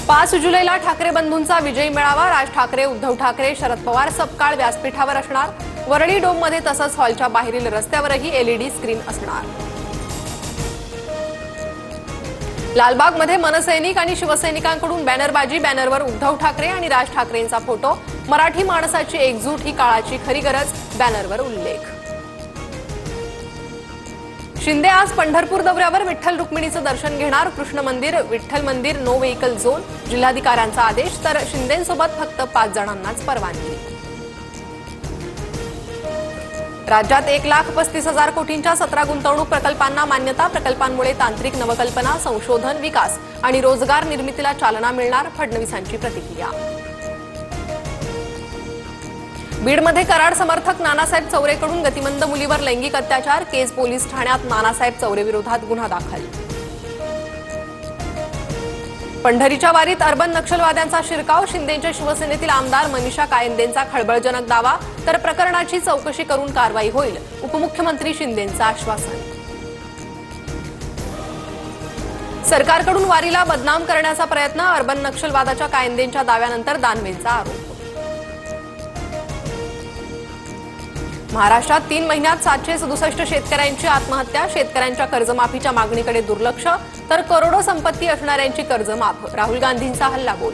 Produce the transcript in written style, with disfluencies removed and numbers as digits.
5 जुलैला ठाकरे बंधूंचा विजयी मेळावा। राज ठाकरे, उद्धव ठाकरे, शरद पवार सपकाळ व्यासपीठावर असणार। वरळी डोममध्ये तसंच हॉलच्या बाहेरील रस्त्यावरही एलईडी स्क्रीन असणार। लालबागमध्ये मनसैनिक आणि शिवसैनिकांकडून बॅनरबाजी। बॅनरवर उद्धव ठाकरे आणि राज ठाकरेंचा फोटो। मराठी माणसाची एकजूट ही काळाची खरी गरज, बॅनरवर उल्लेख। शिंदे आज पंढरपूर दौऱ्यावर। विठ्ठल रुक्मिणीचं दर्शन घेणार। कृष्ण मंदिर, विठ्ठल मंदिर नो व्हेकल झोन, जिल्हाधिकाऱ्यांचा आदेश। तर शिंदेंसोबत फक्त 5 जणांनाच परवानगी। राज्यात 1,35,000 कोटींच्या 17 गुंतवणूक प्रकल्पांना मान्यता। प्रकल्पांमुळे तांत्रिक नवकल्पना, संशोधन, विकास आणि रोजगार निर्मितीला चालना मिळणार, फडणवीसांची प्रतिक्रिया। बीडमध्ये कराड समर्थक नानासाहेब चौरेकडून गतिमंद मुलीवर लैंगिक अत्याचार। केज पोलीस ठाण्यात नानासाहेब चौरे विरोधात गुन्हा दाखल। पंढरीच्या वारीत अर्बन नक्षलवाद्यांचा शिरकाव। शिंदेच्या शिवसेनेतील आमदार मनीषा कायंदेंचा खळबळजनक दावा। तर प्रकरणाची चौकशी करून कारवाई होईल, उपमुख्यमंत्री शिंदेंचं आश्वासन। सरकारकडून वारीला बदनाम करण्याचा प्रयत्न। अर्बन नक्षलवादाच्या कायंदेंच्या दाव्यानंतर दानवेंचा आरोप। महाराष्ट्रात 3 महिन्यात 767 शेतकऱ्यांची आत्महत्या। शेतकऱ्यांच्या कर्जमाफीच्या मागणीकडे दुर्लक्ष, तर करोडो संपत्ती असणाऱ्यांची कर्जमाफ। राहुल गांधींचा हल्लाबोल।